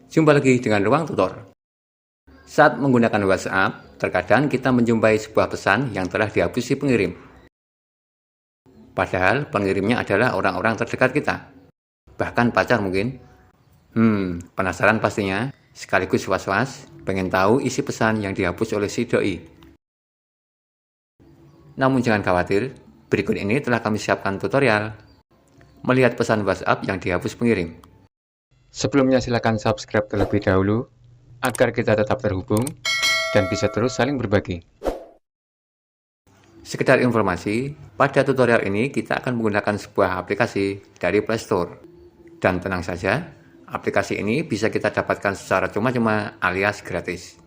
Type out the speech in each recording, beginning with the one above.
Jumpa lagi dengan Ruang Tutor. Saat menggunakan WhatsApp, terkadang kita menjumpai sebuah pesan yang telah dihapus si pengirim. Padahal pengirimnya adalah orang-orang terdekat kita. Bahkan pacar mungkin. Penasaran pastinya, sekaligus was-was, pengen tahu isi pesan yang dihapus oleh si doi. Namun jangan khawatir, berikut ini telah kami siapkan tutorial melihat pesan WhatsApp yang dihapus pengirim. Sebelumnya silakan subscribe terlebih dahulu agar kita tetap terhubung dan bisa terus saling berbagi. Sekedar informasi, pada tutorial ini kita akan menggunakan sebuah aplikasi dari Play Store. Dan tenang saja, aplikasi ini bisa kita dapatkan secara cuma-cuma alias gratis.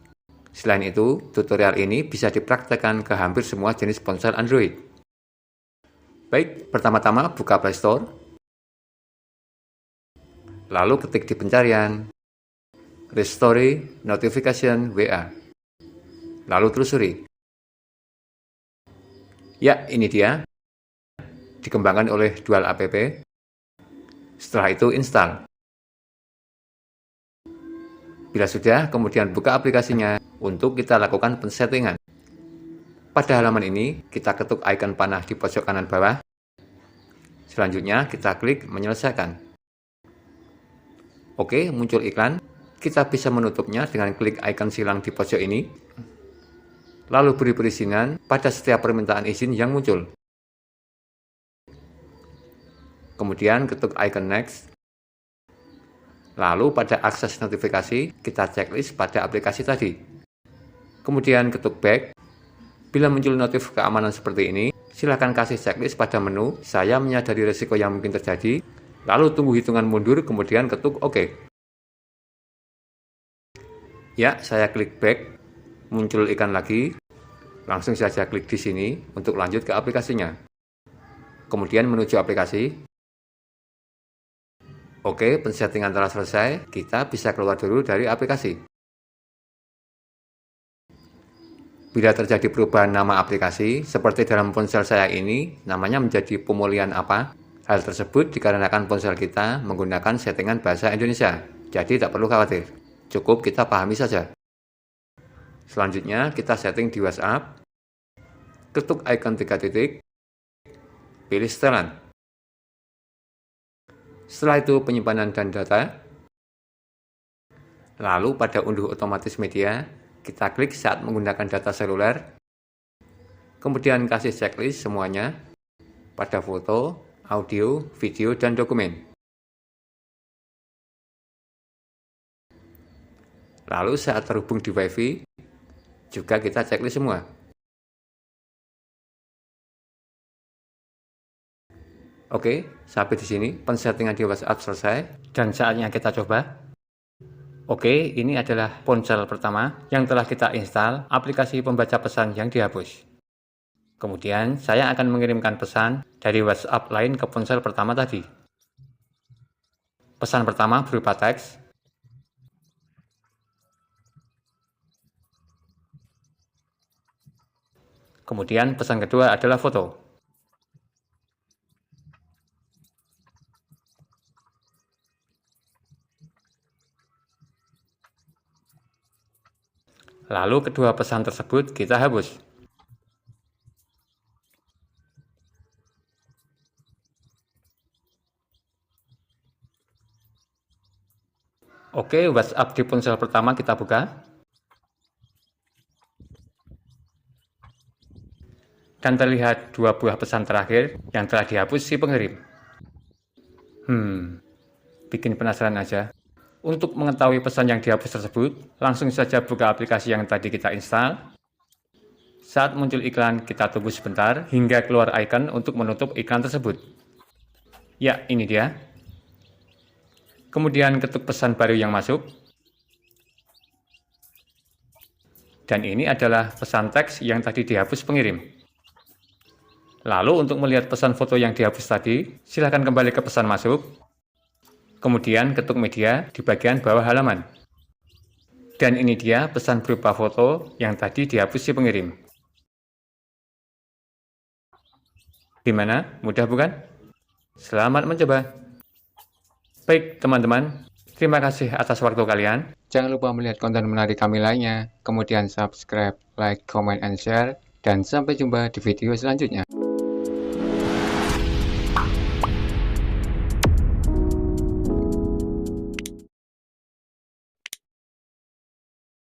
Selain itu, tutorial ini bisa dipraktekkan ke hampir semua jenis ponsel Android. Baik, pertama-tama buka Play Store. Lalu ketik di pencarian Restore Notification WA. Lalu telusuri. Ya, ini dia. Dikembangkan oleh Dual App. Setelah itu install. Bila sudah, kemudian buka aplikasinya untuk kita lakukan pensettingan. Pada halaman ini, kita ketuk icon panah di pojok kanan bawah. Selanjutnya, kita klik menyelesaikan. Oke, muncul iklan. Kita bisa menutupnya dengan klik icon silang di pojok ini. Lalu beri perizinan pada setiap permintaan izin yang muncul. Kemudian ketuk icon next. Lalu pada akses notifikasi, kita checklist pada aplikasi tadi. Kemudian ketuk back. Bila muncul notif keamanan seperti ini, silakan kasih checklist pada menu "Saya menyadari risiko yang mungkin terjadi", lalu tunggu hitungan mundur, kemudian ketuk OK. Ya, saya klik back, muncul iklan lagi, langsung saja klik di sini untuk lanjut ke aplikasinya. Kemudian menuju aplikasi. Oke, pensettingan telah selesai, kita bisa keluar dulu dari aplikasi. Bila terjadi perubahan nama aplikasi, seperti dalam ponsel saya ini, namanya menjadi Pemulihan apa, hal tersebut dikarenakan ponsel kita menggunakan settingan bahasa Indonesia, jadi tak perlu khawatir. Cukup kita pahami saja. Selanjutnya, kita setting di WhatsApp. Ketuk icon 3 titik. Pilih setelan. Setelah itu, penyimpanan dan data. Lalu pada unduh otomatis media, kita klik saat menggunakan data seluler. Kemudian kasih checklist semuanya pada foto, audio, video, dan dokumen. Lalu saat terhubung di WiFi, juga kita checklist semua. Oke, sampai di sini pensettingan di WhatsApp selesai dan saatnya kita coba. Oke, ini adalah ponsel pertama yang telah kita install aplikasi pembaca pesan yang dihapus. Kemudian saya akan mengirimkan pesan dari WhatsApp lain ke ponsel pertama tadi. Pesan pertama berupa teks. Kemudian pesan kedua adalah foto. Lalu kedua pesan tersebut kita hapus. Oke, WhatsApp di ponsel pertama kita buka. Dan terlihat dua buah pesan terakhir yang telah dihapus si pengirim. Bikin penasaran aja. Untuk mengetahui pesan yang dihapus tersebut, langsung saja buka aplikasi yang tadi kita install. Saat muncul iklan, kita tunggu sebentar hingga keluar icon untuk menutup iklan tersebut. Ya, ini dia. Kemudian ketuk pesan baru yang masuk. Dan ini adalah pesan teks yang tadi dihapus pengirim. Lalu untuk melihat pesan foto yang dihapus tadi, silakan kembali ke pesan masuk. Kemudian ketuk media di bagian bawah halaman. Dan ini dia pesan berupa foto yang tadi dihapus si pengirim. Gimana? Mudah bukan? Selamat mencoba. Baik teman-teman, Terima kasih atas waktu kalian. Jangan lupa melihat konten menarik kami lainnya, kemudian subscribe, like, comment, and share, dan sampai jumpa di video selanjutnya.